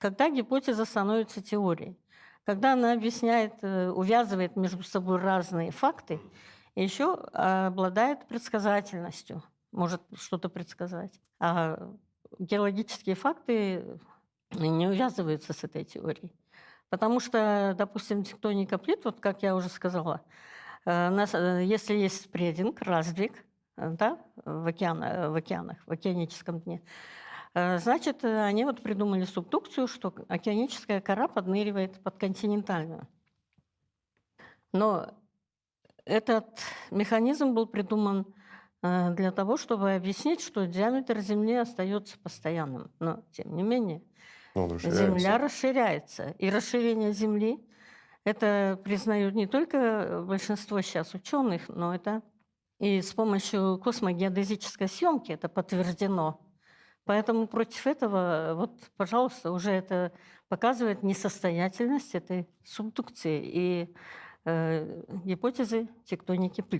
Когда гипотеза становится теорией, когда она объясняет, увязывает между собой разные факты и еще обладает предсказательностью, может что-то предсказать. А геологические факты не увязываются с этой теорией. Потому что, допустим, тектоника плит, вот как я уже сказала, если есть спрединг, раздвиг, да, в океанах, в океаническом дне, значит, они вот придумали субдукцию, что океаническая кора подныривает под континентальную. Но этот механизм был придуман для того, чтобы объяснить, что диаметр Земли остается постоянным. Но, тем не менее, Он расширяется. Земля расширяется. И расширение Земли это признают не только большинство сейчас ученых, но это и с помощью космогеодезической съемки это подтверждено. Поэтому против этого, вот, пожалуйста, уже это показывает несостоятельность этой субдукции и гипотезы тектоники плит.